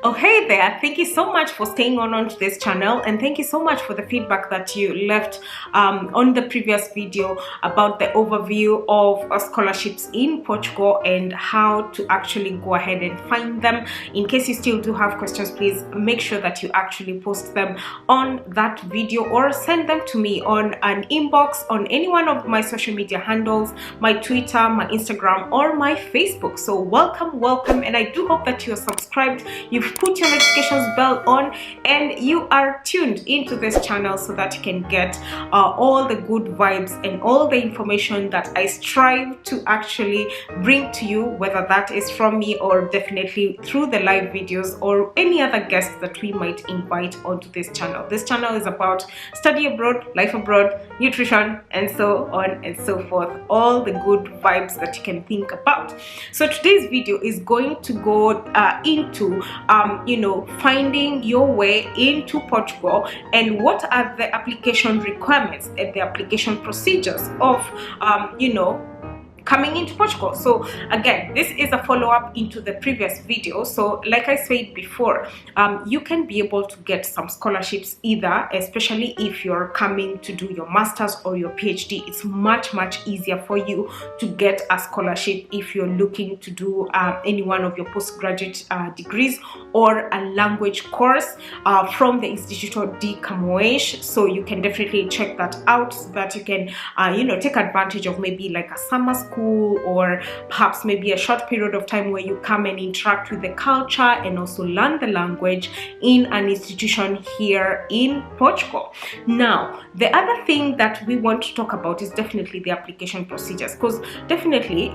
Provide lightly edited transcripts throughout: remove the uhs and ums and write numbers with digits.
Oh, hey there. Thank you so much for staying on to this channel, and thank you so much for the feedback that you left on the previous video about the overview of scholarships in Portugal and how to actually go ahead and find them. In case you still do have questions, please make sure that you actually post them on that video or send them to me on an inbox on any one of my social media handles, my Twitter, my Instagram, or my Facebook. So welcome, and I do hope that you're subscribed, you've put your notifications bell on, and you are tuned into this channel so that you can get all the good vibes and all the information that I strive to actually bring to you, whether that is from me or definitely through the live videos or any other guests that we might invite onto this channel. This channel is about study abroad, life abroad, nutrition, and so on and so forth, all the good vibes that you can think about. So today's video is going to go into finding your way into Portugal and what are the application requirements and the application procedures of coming into Portugal. So again, this is a follow-up into the previous video. So like I said before, you can be able to get some scholarships either, especially if you're coming to do your master's or your PhD. It's much easier for you to get a scholarship if you're looking to do any one of your postgraduate degrees or a language course from the Instituto de Camões. So you can definitely check that out so that you can take advantage of maybe like a summer school or perhaps maybe a short period of time where you come and interact with the culture and also learn the language in an institution here in Portugal. Now, the other thing that we want to talk about is definitely the application procedures, because definitely,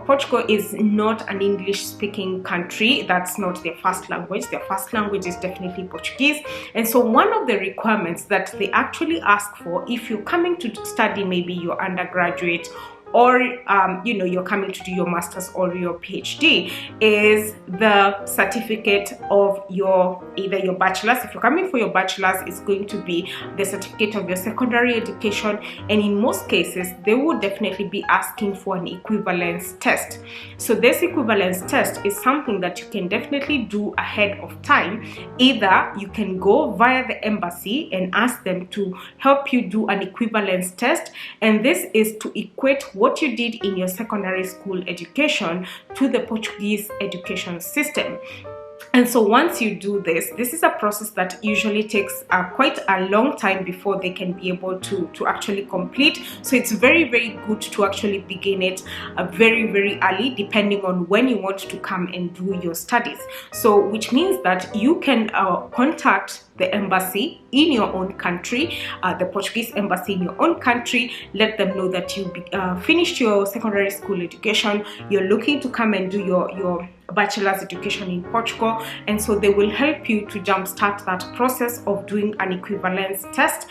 Portugal is not an English-speaking country. That's not their first language. Their first language is definitely Portuguese. And so one of the requirements that they actually ask for if you're coming to study maybe your undergraduate or you're coming to do your master's or your PhD is the certificate of either your bachelor's. If you're coming for your bachelor's, it's going to be the certificate of your secondary education, and in most cases they would definitely be asking for an equivalence test. So this equivalence test is something that you can definitely do ahead of time. Either you can go via the embassy and ask them to help you do an equivalence test, and this is to equate what you did in your secondary school education to the Portuguese education system. And so once you do this is a process that usually takes quite a long time before they can be able to actually complete. So it's very good to actually begin it very early, depending on when you want to come and do your studies. So which means that you can contact the embassy in your own country, the Portuguese embassy in your own country, let them know that you finished your secondary school education, you're looking to come and do your bachelor's education in Portugal, and so they will help you to jumpstart that process of doing an equivalence test,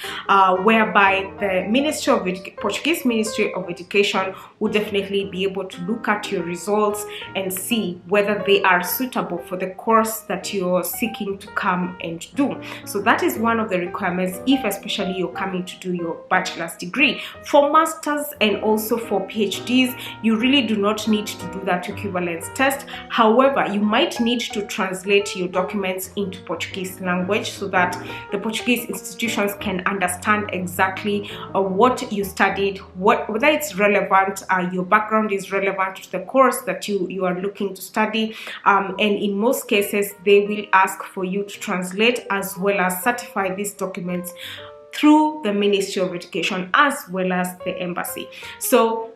whereby the Portuguese Ministry of Education will definitely be able to look at your results and see whether they are suitable for the course that you're seeking to come and do. So that is one of the requirements if especially you're coming to do your bachelor's degree. For masters and also for PhDs, you really do not need to do that equivalence test. However, you might need to translate your documents into Portuguese language so that the Portuguese institutions can understand exactly what you studied, whether it's relevant, your background is relevant to the course that you are looking to study, and in most cases they will ask for you to translate as well as certify these documents through the Ministry of Education as well as the embassy. So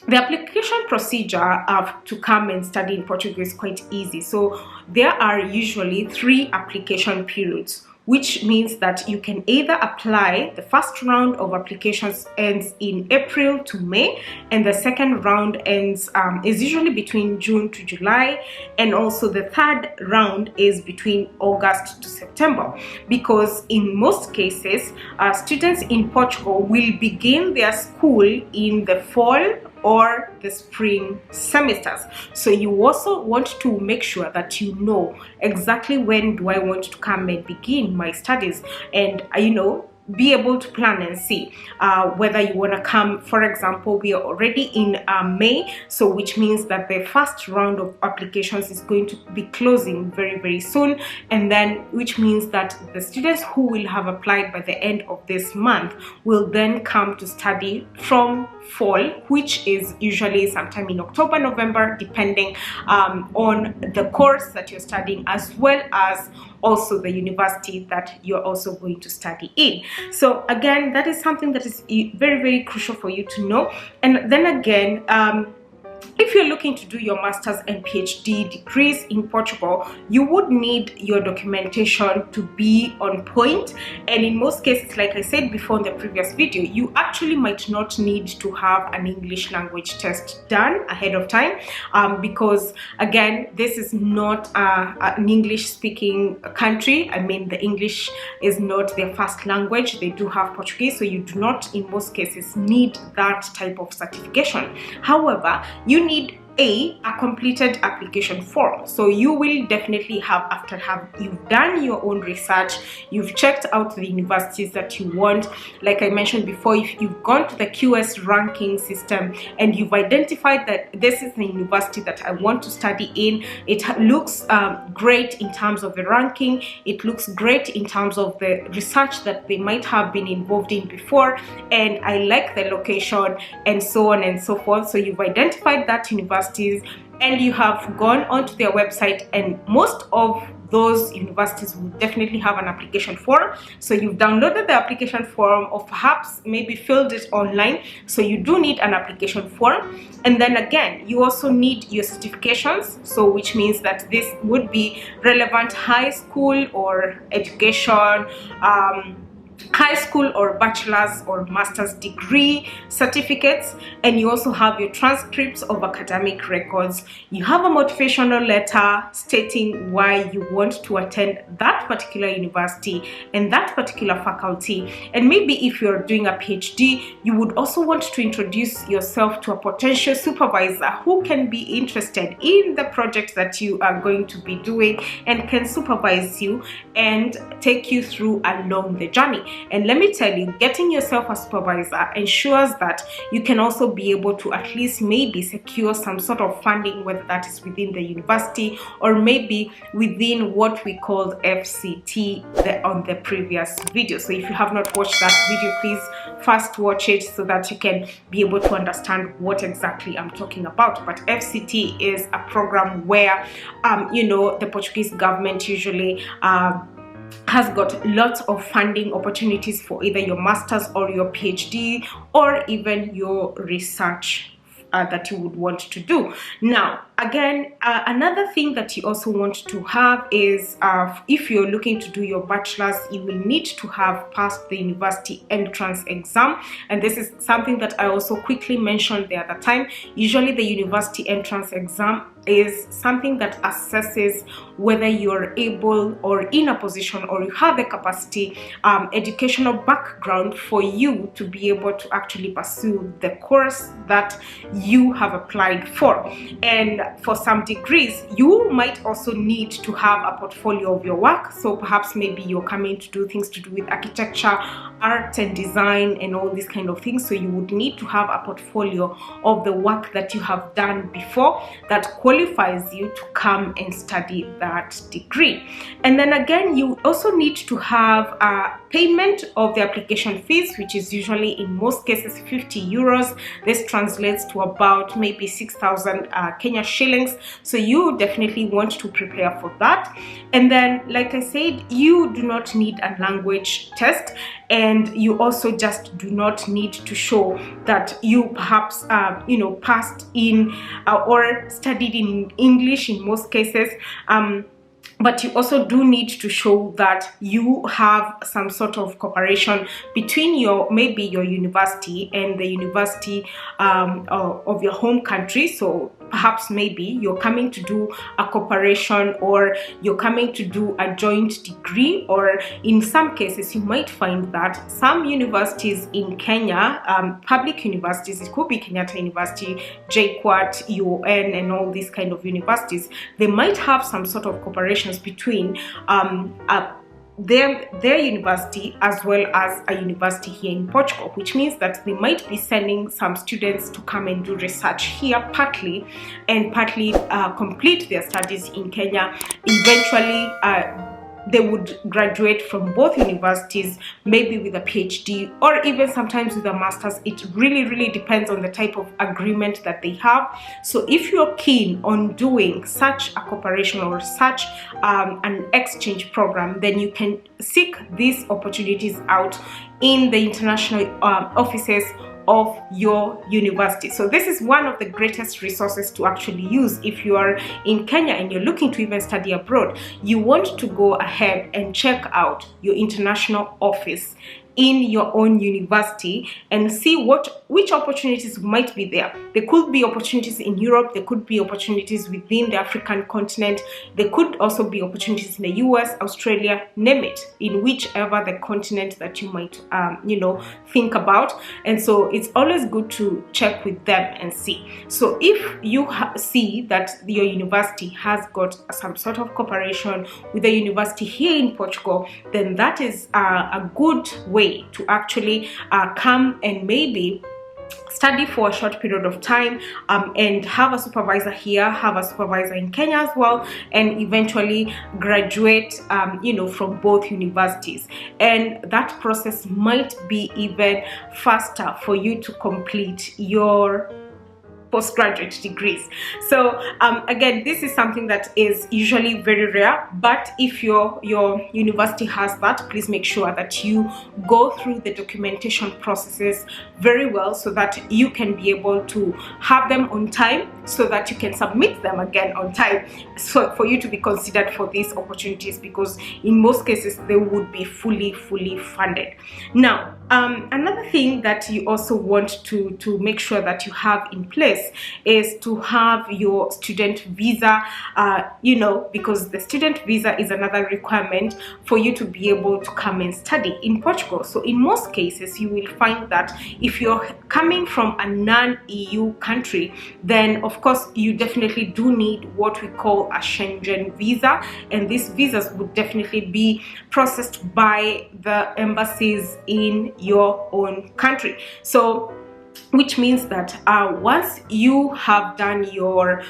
the application procedure to come and study in Portugal is quite easy. So there are usually 3 application periods, which means that you can either apply. The first round of applications ends in April to May, and the second round ends is usually between June to July, and also the third round is between August to September, because in most cases students in Portugal will begin their school in the fall or the spring semesters. So you also want to make sure that you know exactly when do I want to come and begin my studies, and be able to plan and see whether you want to come. For example, we are already in May, so which means that the first round of applications is going to be closing very, very soon, and then which means that the students who will have applied by the end of this month will then come to study from fall, which is usually sometime in October, November, depending on the course that you're studying, as well as also the university that you're also going to study in. So again, that is something that is very, very crucial for you to know. And then again, if you're looking to do your master's and PhD degrees in Portugal, you would need your documentation to be on point. And in most cases, like I said before in the previous video, you actually might not need to have an English language test done ahead of time, because again, this is not an English speaking country. I mean, the English is not their first language. They do have Portuguese, so you do not in most cases need that type of certification. However, you need a completed application form. So you will definitely have, after you've done your own research, you've checked out the universities that you want. Like I mentioned before, if you've gone to the QS ranking system and you've identified that this is the university that I want to study in, it looks great in terms of the ranking, it looks great in terms of the research that they might have been involved in before, and I like the location, and so on and so forth. So you've identified that university and you have gone onto their website, and most of those universities will definitely have an application form. So you've downloaded the application form, or perhaps maybe filled it online. So you do need an application form. And then again, you also need your certifications, so which means that this would be relevant high school or education, high school or bachelor's or master's degree certificates, and you also have your transcripts of academic records. You have a motivational letter stating why you want to attend that particular university and that particular faculty. And maybe if you're doing a PhD, you would also want to introduce yourself to a potential supervisor who can be interested in the project that you are going to be doing and can supervise you and take you through along the journey. And let me tell you, getting yourself a supervisor ensures that you can also be able to at least maybe secure some sort of funding, whether that is within the university or maybe within what we called FCT on the previous video. So if you have not watched that video, please first watch it so that you can be able to understand what exactly I'm talking about. But FCT is a program where the Portuguese government usually has got lots of funding opportunities for either your master's or your PhD or even your research that you would want to do. Now, again, another thing that you also want to have is if you're looking to do your bachelor's, you will need to have passed the university entrance exam. And this is something that I also quickly mentioned the other time. Usually the university entrance exam is something that assesses whether you're able or in a position or you have the capacity, educational background for you to be able to actually pursue the course that you have applied for. And for some degrees, you might also need to have a portfolio of your work. So perhaps maybe you're coming to do things to do with architecture, art and design and all these kind of things. So you would need to have a portfolio of the work that you have done before that qualifies you to come and study that degree. And then again, you also need to have a payment of the application fees, which is usually in most cases 50 euros. This translates to about maybe 6,000 Kenya shillings. So you definitely want to prepare for that. And then, like I said, you do not need a language test, and you also just do not need to show that you perhaps passed in or studied in English in most cases. But you also do need to show that you have some sort of cooperation between maybe your university and the university of your home country. So perhaps maybe you're coming to do a cooperation or you're coming to do a joint degree, or in some cases you might find that some universities in Kenya, public universities, it could be Kenyatta University, JKUAT, UN and all these kind of universities, they might have some sort of cooperations between their university as well as a university here in Portugal, which means that they might be sending some students to come and do research here partly, and partly complete their studies in Kenya. Eventually they would graduate from both universities, maybe with a PhD or even sometimes with a master's. It really depends on the type of agreement that they have. So if you're keen on doing such a cooperation or such an exchange program, then you can seek these opportunities out in the international offices of your university. So this is one of the greatest resources to actually use if you are in Kenya and you're looking to even study abroad. You want to go ahead and check out your international office in your own university and see which opportunities might be there. There could be opportunities in Europe, there could be opportunities within the African continent, there could also be opportunities in the US, Australia, name it, in whichever the continent that you might think about. And so it's always good to check with them and see. So if you see that your university has got some sort of cooperation with a university here in Portugal, then that is a good way to actually come and maybe study for a short period of time and have a supervisor here, have a supervisor in Kenya as well, and eventually graduate from both universities. And that process might be even faster for you to complete your postgraduate degrees. So again, this is something that is usually very rare, but if your university has that, please make sure that you go through the documentation processes very well so that you can be able to have them on time, so that you can submit them again on time, so for you to be considered for these opportunities, because in most cases they would be fully funded. Now another thing that you also want to make sure that you have in place is to have your student visa, because the student visa is another requirement for you to be able to come and study in Portugal. So in most cases you will find that if you're coming from a non-EU country, then of course you definitely do need what we call a Schengen visa, and these visas would definitely be processed by the embassies in your own country. So which means that once you have done your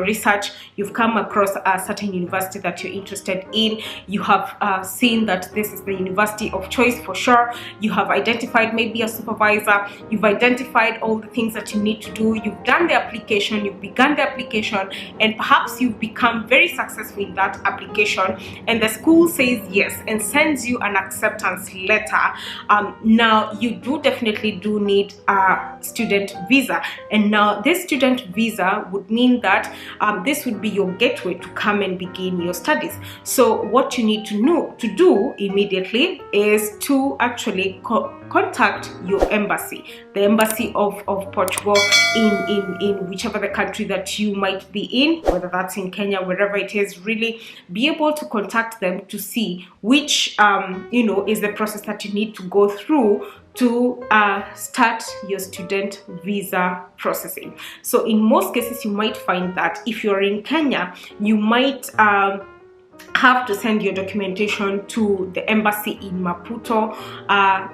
research, you've come across a certain university that you're interested in, you have seen that this is the university of choice for sure, you have identified maybe a supervisor, you've identified all the things that you need to do, you've done the application, you've begun the application, and perhaps you've become very successful in that application, and the school says yes and sends you an acceptance letter. Now you definitely do need a student visa, and now this student visa would mean that this would be your gateway to come and begin your studies. So what you need to do immediately is to actually contact your embassy, the embassy of Portugal in whichever the country that you might be in, whether that's in Kenya, wherever it is. Really be able to contact them to see which is the process that you need to go through to start your student visa processing. So in most cases you might find that if you're in Kenya, you might have to send your documentation to the embassy in Maputo,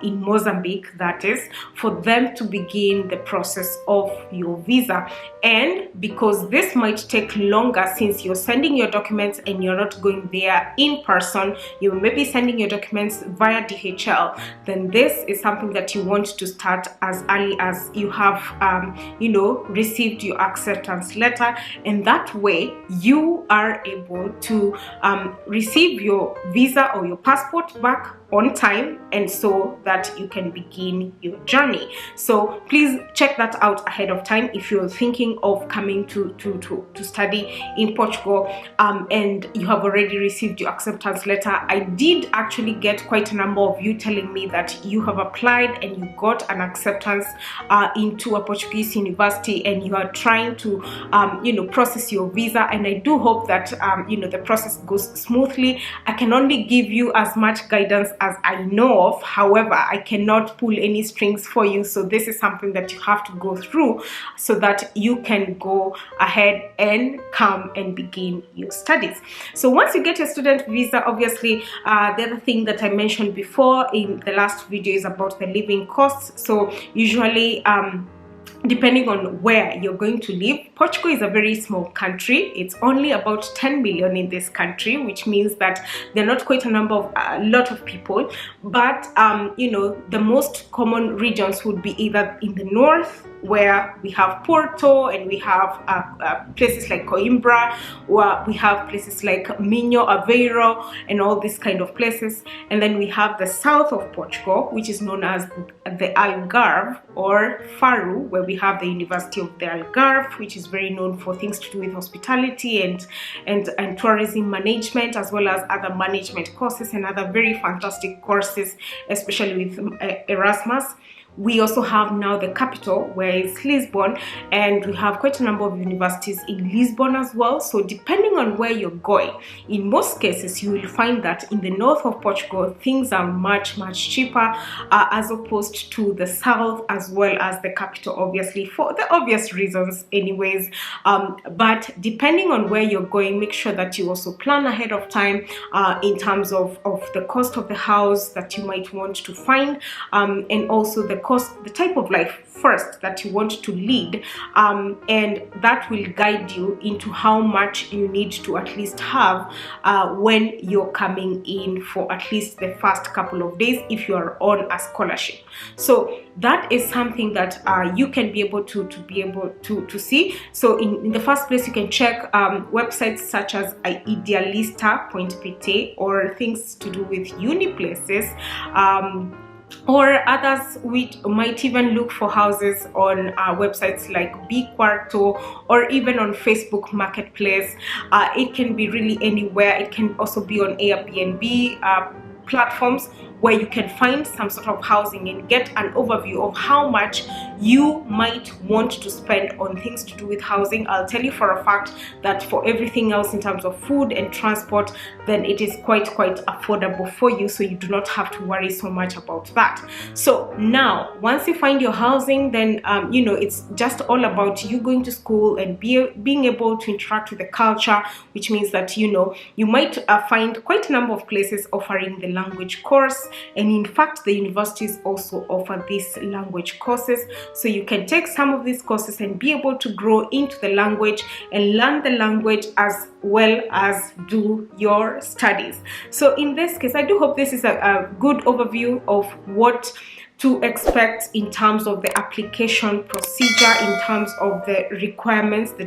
in Mozambique, that is, for them to begin the process of your visa. And because this might take longer, since you're sending your documents and you're not going there in person, you may be sending your documents via DHL, then this is something that you want to start as early as you have received your acceptance letter, and that way you are able to receive your visa or your passport back on time, and so that you can begin your journey. So please check that out ahead of time if you're thinking of coming to study in Portugal and you have already received your acceptance letter. I did actually get quite a number of you telling me that you have applied and you got an acceptance into a Portuguese university, and you are trying to process your visa, and I do hope that the process goes smoothly. I can only give you as much guidance as I know of. However, I cannot pull any strings for you, so this is something that you have to go through so that you can go ahead and come and begin your studies. So once you get your student visa, obviously the other thing that I mentioned before in the last video is about the living costs. So usually depending on where you're going to live, Portugal is a very small country. It's only about 10 million in this country, which means that there are not quite a lot of people. But you know, the most common regions would be either in the north, where we have Porto, and we have places like Coimbra, where we have places like Minho, Aveiro, and all these kind of places. And then we have the south of Portugal, which is known as the Algarve or Faro, where we have the University of the Algarve, which is very known for things to do with hospitality and tourism management, as well as other management courses and other very fantastic courses, especially with Erasmus. We also have now the capital, where it's Lisbon, and we have quite a number of universities in Lisbon as well. So depending on where you're going, in most cases you will find that in the north of Portugal things are much cheaper as opposed to the south, as well as the capital, obviously for the obvious reasons anyways. But depending on where you're going, make sure that you also plan ahead of time in terms of the cost of the house that you might want to find, and also the type of life first that you want to lead, and that will guide you into how much you need to at least have when you're coming in for at least the first couple of days if you are on a scholarship. So that is something that you can be able to see. So in the first place, you can check websites such as idealista.pt or things to do with uni places, or others which might even look for houses on websites like B-Quarto or even on Facebook Marketplace. It can be really anywhere. It can also be on Airbnb platforms, where you can find some sort of housing and get an overview of how much you might want to spend on things to do with housing. I'll tell you for a fact that for everything else in terms of food and transport, then it is quite affordable for you, so you do not have to worry so much about that. So now once you find your housing, then you know, it's just all about you going to school and being able to interact with the culture, which means that, you know, you might find quite a number of places offering the language course. And in fact, the universities also offer these language courses, so you can take some of these courses and be able to grow into the language and learn the language as well as do your studies. So in this case, I do hope this is a good overview of what to expect in terms of the application procedure, in terms of the requirements, the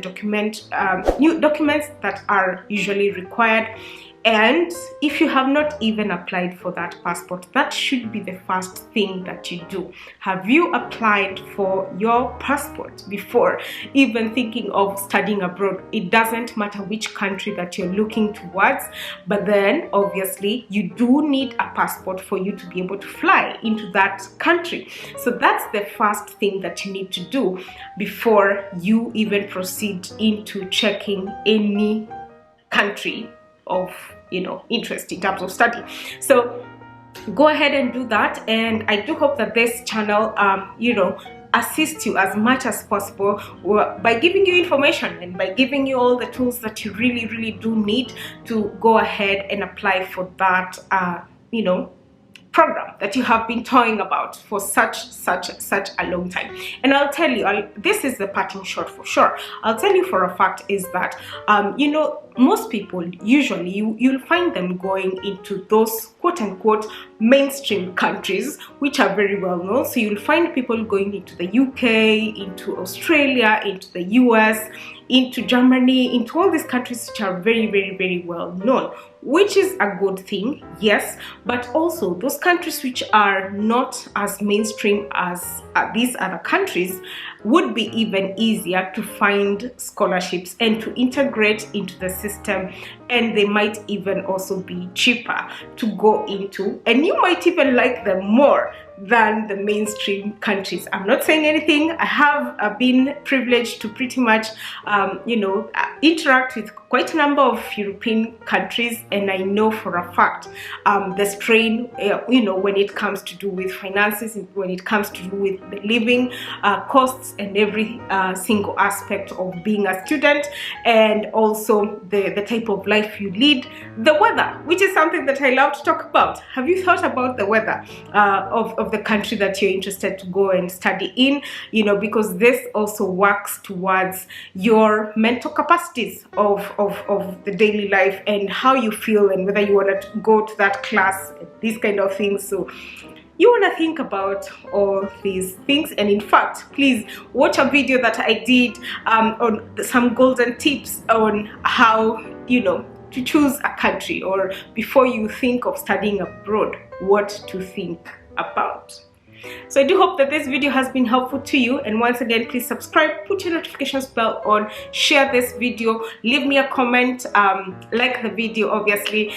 new documents that are usually required. And if you have not even applied for that passport, that should be the first thing that you do. Have you applied for your passport before even thinking of studying abroad? It doesn't matter which country that you're looking towards, but then obviously you do need a passport for you to be able to fly into that country. So that's the first thing that you need to do before you even proceed into checking any country of, you know, interest in terms of study. So go ahead and do that, and I do hope that this channel you know, assist you as much as possible by giving you information and by giving you all the tools that you really do need to go ahead and apply for that you know, program that you have been toying about for such a long time. And I'll tell you, this is the parting shot for sure. I'll tell you for a fact is that you know, most people usually you'll find them going into those quote-unquote mainstream countries which are very well known. So you'll find people going into the UK, into Australia, into the US, into Germany, into all these countries which are very well known, which is a good thing, yes, but also those countries which are not as mainstream as these other countries would be even easier to find scholarships and to integrate into the system, and they might even also be cheaper to go into, and you might even like them more than the mainstream countries. I'm not saying anything. I have been privileged to pretty much, interact with quite a number of European countries, and I know for a fact the strain, when it comes to do with finances, when it comes to do with the living costs and every single aspect of being a student, and also the type of life you lead, the weather, which is something that I love to talk about. Have you thought about the weather of the country that you're interested to go and study in? Because this also works towards your mental capacities of the daily life and how you feel and whether you want to go to that class, these kind of things. So you want to think about all these things, and in fact, please watch a video that I did on some golden tips on how to choose a country, or before you think of studying abroad, what to think about. So I do hope that this video has been helpful to you, and once again, please subscribe, put your notifications bell on, share this video, leave me a comment, like the video obviously,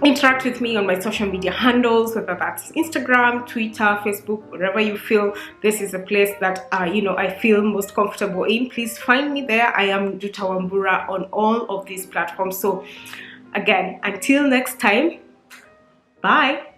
interact with me on my social media handles, whether that's Instagram, Twitter, Facebook, wherever you feel this is a place that I feel most comfortable in. Please find me there. I am Juta Wambura on all of these platforms. So again, until next time, bye.